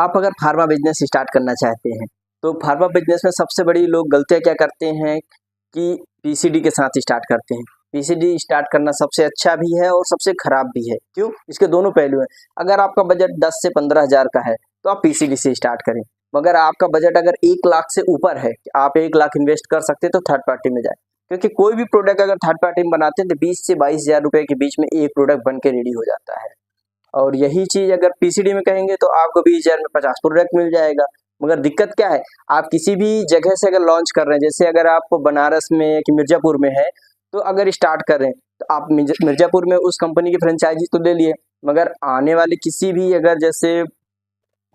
आप अगर pharma business start करना चाहते हैं तो फार्मा बिजनेस में सबसे बड़ी लोग गलतियाँ क्या करते हैं कि पीसीडी के साथ स्टार्ट करते हैं। पीसीडी स्टार्ट करना सबसे अच्छा भी है और सबसे खराब भी है। क्यों? इसके दोनों पहलू हैं। अगर आपका बजट 10 से 15 हज़ार का है तो आप पीसीडी से स्टार्ट करें, मगर आपका बजट अगर 1 लाख से ऊपर है, आप 1 लाख इन्वेस्ट कर सकते हैं तो थर्ड पार्टी में जाए, क्योंकि कोई भी प्रोडक्ट अगर थर्ड पार्टी में बनाते हैं तो 20 से 22 हज़ार रुपये के बीच में एक प्रोडक्ट बन के रेडी हो जाता है। और यही चीज़ अगर पीसीडी में कहेंगे तो आपको 20 हज़ार में 50 प्रोडक्ट मिल जाएगा। मगर दिक्कत क्या है, आप किसी भी जगह से अगर लॉन्च कर रहे हैं, जैसे अगर आप बनारस में कि मिर्ज़ापुर में है तो अगर स्टार्ट कर रहे हैं तो आप मिर्ज़ापुर में उस कंपनी की फ्रेंचाइजी तो ले लिए, मगर आने वाले किसी भी अगर जैसे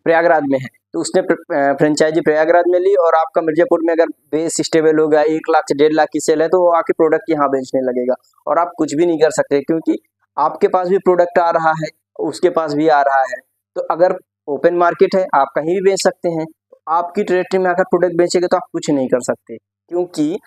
प्रयागराज में है तो उसने फ्रेंचाइजी प्रयागराज में ली और आपका मिर्ज़ापुर में अगर बेस स्टेबल होगा, 1 लाख से 1.5 लाख की सेल है तो वो आके प्रोडक्ट यहाँ बेचने लगेगा और आप कुछ भी नहीं कर सकते, क्योंकि आपके पास भी प्रोडक्ट आ रहा है, उसके पास भी आ रहा है। तो अगर ओपन मार्केट है, आप कहीं भी बेच सकते हैं। आपकी टेरिटरी में आकर प्रोडक्ट बेचेंगे तो आप कुछ नहीं कर सकते, क्योंकि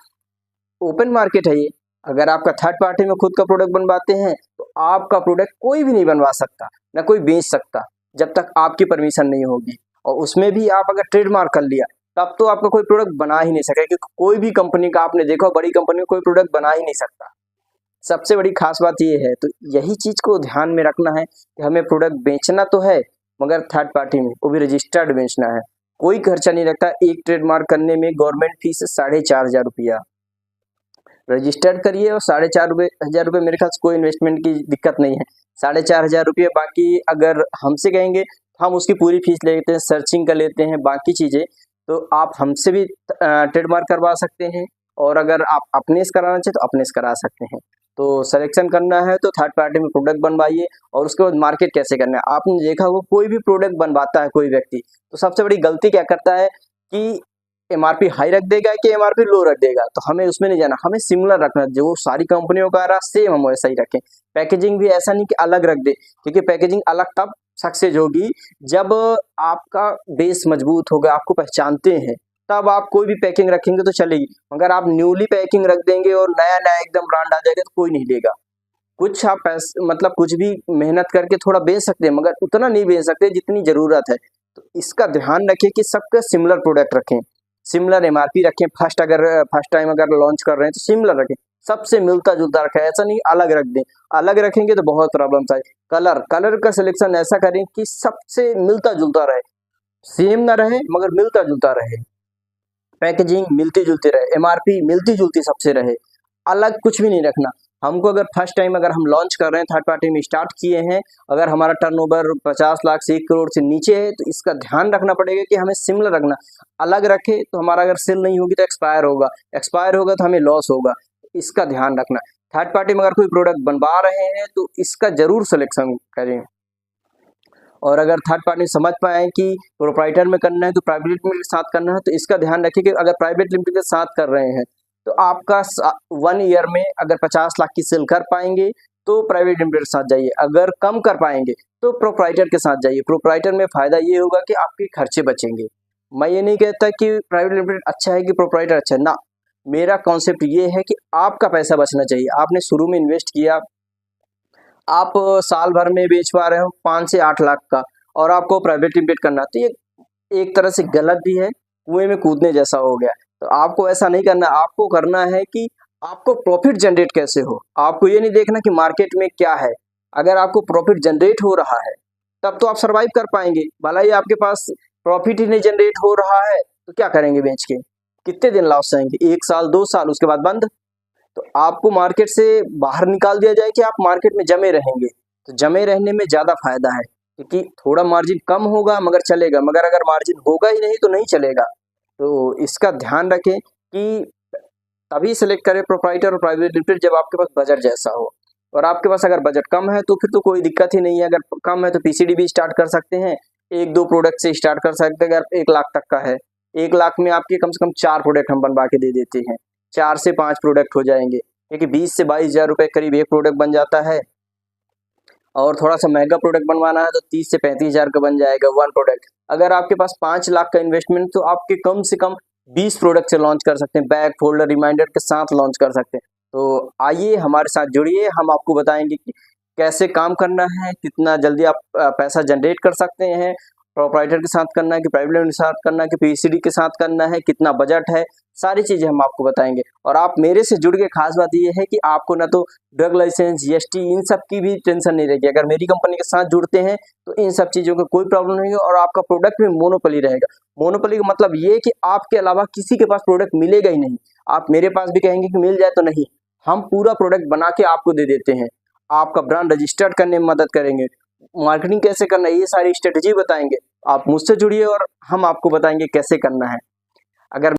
ओपन मार्केट है ये। अगर आपका थर्ड पार्टी में खुद का प्रोडक्ट बनवाते हैं तो आपका प्रोडक्ट कोई भी नहीं बनवा सकता, ना कोई बेच सकता, जब तक आपकी परमिशन नहीं होगी। और उसमें भी आप अगर ट्रेडमार्क कर लिया तब तो आपका कोई प्रोडक्ट बना ही नहीं सकेगा, क्योंकि कोई भी कंपनी का आपने देखा बड़ी कंपनी में कोई प्रोडक्ट बना ही नहीं सकता। सबसे बड़ी खास बात ये है, तो यही चीज़ को ध्यान में रखना है कि हमें प्रोडक्ट बेचना तो है, मगर थर्ड पार्टी में, वो भी रजिस्टर्ड बेचना है। कोई खर्चा नहीं लगता। एक ट्रेडमार्क करने में गवर्नमेंट फीस है 4,500 रुपया। रजिस्टर्ड करिए और 4,500 रुपये मेरे ख्याल से कोई इन्वेस्टमेंट की दिक्कत नहीं है। 4,500 रुपये, बाकी अगर हमसे कहेंगे हम उसकी पूरी फीस लेते हैं, सर्चिंग का लेते हैं, बाकी चीज़ें तो आप हमसे भी ट्रेडमार्क करवा सकते हैं, और अगर आप अपने से कराना चाहें तो अपने से करा सकते हैं। तो सिलेक्शन करना है तो थर्ड पार्टी में प्रोडक्ट बनवाइए, और उसके बाद मार्केट कैसे करना है। आपने देखा होगा कोई भी प्रोडक्ट बनवाता है कोई व्यक्ति, तो सबसे बड़ी गलती क्या करता है कि एमआरपी हाई रख देगा कि एमआरपी लो रख देगा। तो हमें उसमें नहीं जाना, हमें सिमिलर रखना, जो सारी कंपनियों का आ रहा सेम हम वैसा ही रखें। पैकेजिंग भी ऐसा नहीं कि अलग रख दे, क्योंकि पैकेजिंग अलग तब सक्सेस होगी जब आपका बेस मजबूत होगा, आपको पहचानते हैं, तब आप कोई भी पैकिंग रखेंगे तो चलेगी। मगर आप न्यूली पैकिंग रख देंगे और नया नया एकदम ब्रांड आ जाएगा तो कोई नहीं लेगा। कुछ आप मतलब कुछ भी मेहनत करके थोड़ा बेच सकते हैं, मगर उतना नहीं बेच सकते जितनी ज़रूरत है। तो इसका ध्यान रखें कि सबका सिमिलर प्रोडक्ट रखें, सिमिलर एमआरपी रखें। फर्स्ट टाइम अगर लॉन्च कर रहे हैं तो सिमिलर रखें, सबसे मिलता जुलता रखें, ऐसा नहीं अलग रख दें। अलग रखेंगे तो बहुत प्रॉब्लम्स आए। कलर का सिलेक्शन ऐसा करें कि सबसे मिलता जुलता रहे, सेम ना रहे मगर मिलता जुलता रहे। पैकेजिंग मिलती जुलती रहे, एमआरपी मिलती जुलती सबसे रहे, अलग कुछ भी नहीं रखना। हमको अगर फर्स्ट टाइम अगर हम लॉन्च कर रहे हैं, थर्ड पार्टी में स्टार्ट किए हैं, अगर हमारा टर्नओवर 50 लाख से 1 करोड़ से नीचे है तो इसका ध्यान रखना पड़ेगा कि हमें सिमिलर रखना। अलग रखे तो हमारा अगर सेल नहीं होगी तो एक्सपायर होगा तो हमें लॉस होगा, इसका ध्यान रखना। थर्ड पार्टी में अगर कोई प्रोडक्ट बनवा रहे हैं तो इसका जरूर सिलेक्शन करें। और अगर थर्ड पार्टी समझ पाए कि प्रोप्राइटर में करना है तो प्राइवेट लिमिटेड के साथ करना है, तो इसका ध्यान रखिए कि अगर प्राइवेट लिमिटेड के साथ कर रहे हैं तो आपका 1 ईयर में अगर 50 लाख की सेल कर पाएंगे तो प्राइवेट लिमिटेड के साथ जाइए, अगर कम कर पाएंगे तो प्रोप्राइटर के साथ जाइए। प्रोप्राइटर में फ़ायदा ये होगा कि आपके खर्चे बचेंगे। मैं ये नहीं कहता कि प्राइवेट लिमिटेड अच्छा है कि प्रोप्राइटर अच्छा है ना, मेरा कॉन्सेप्ट ये है कि आपका पैसा बचना चाहिए। आपने शुरू में इन्वेस्ट किया, आप साल भर में बेच पा रहे हो 5 से 8 लाख का, और आपको प्राइवेट लिमिटेड करना, तो ये एक तरह से गलत भी है, कुएं में कूदने जैसा हो गया। तो आपको ऐसा नहीं करना, आपको करना है कि आपको प्रॉफिट जनरेट कैसे हो। आपको ये नहीं देखना कि मार्केट में क्या है, अगर आपको प्रॉफिट जनरेट हो रहा है तब तो आप सर्वाइव कर पाएंगे। भला ही आपके पास प्रॉफिट ही नहीं जनरेट हो रहा है तो क्या करेंगे बेच के, कितने दिन लॉस जाएंगे, 1 साल 2 साल, उसके बाद बंद। तो आपको मार्केट से बाहर निकाल दिया जाए कि आप मार्केट में जमे रहेंगे, तो जमे रहने में ज़्यादा फायदा है, क्योंकि थोड़ा मार्जिन कम होगा मगर चलेगा, मगर अगर मार्जिन होगा ही नहीं तो नहीं चलेगा। तो इसका ध्यान रखें कि तभी सेलेक्ट करें प्रोप्राइटर और प्राइवेट लिमिटेड जब आपके पास बजट जैसा हो। और आपके पास अगर बजट कम है तो फिर तो कोई दिक्कत ही नहीं है। अगर कम है तो पीसीडी भी स्टार्ट कर सकते हैं, 1-2 प्रोडक्ट से स्टार्ट कर सकते हैं। अगर 1 लाख तक का है, 1 लाख में आपके कम से कम 4 प्रोडक्ट हम बनवा के दे देते हैं, 4 से 5 प्रोडक्ट हो जाएंगे, क्योंकि 20 से 22 हज़ार रुपये करीब एक प्रोडक्ट बन जाता है। और थोड़ा सा महंगा प्रोडक्ट बनवाना है तो 30 से 35 हज़ार का बन जाएगा 1 प्रोडक्ट। अगर आपके पास 5 लाख का इन्वेस्टमेंट तो आपके कम से कम 20 प्रोडक्ट से लॉन्च कर सकते हैं, बैग फोल्डर रिमाइंडर के साथ लॉन्च कर सकते हैं। तो आइए हमारे साथ जुड़िए, हम आपको बताएंगे कि कैसे काम करना है, कितना जल्दी आप पैसा जनरेट कर सकते हैं, प्रोप्राइटर के साथ करना है कि प्राइवेट लिमिटेड के साथ करना है कि पीसीडी के साथ करना है, कितना बजट है, सारी चीज़ें हम आपको बताएंगे। और आप मेरे से जुड़ के खास बात ये है कि आपको ना तो ड्रग लाइसेंस, जीएसटी इन सब की भी टेंशन नहीं रहेगी। अगर मेरी कंपनी के साथ जुड़ते हैं तो इन सब चीज़ों का कोई प्रॉब्लम नहीं है और आपका प्रोडक्ट भी मोनोपोली रहेगा। मोनोपोली का मतलब ये कि आपके अलावा किसी के पास प्रोडक्ट मिलेगा ही नहीं। आप मेरे पास भी कहेंगे कि मिल जाए तो नहीं, हम पूरा प्रोडक्ट बना के आपको दे देते हैं, आपका ब्रांड रजिस्टर्ड करने में मदद करेंगे, मार्केटिंग कैसे करना है ये सारी स्ट्रेटजी बताएंगे। आप मुझसे जुड़िए और हम आपको बताएंगे कैसे करना है। अगर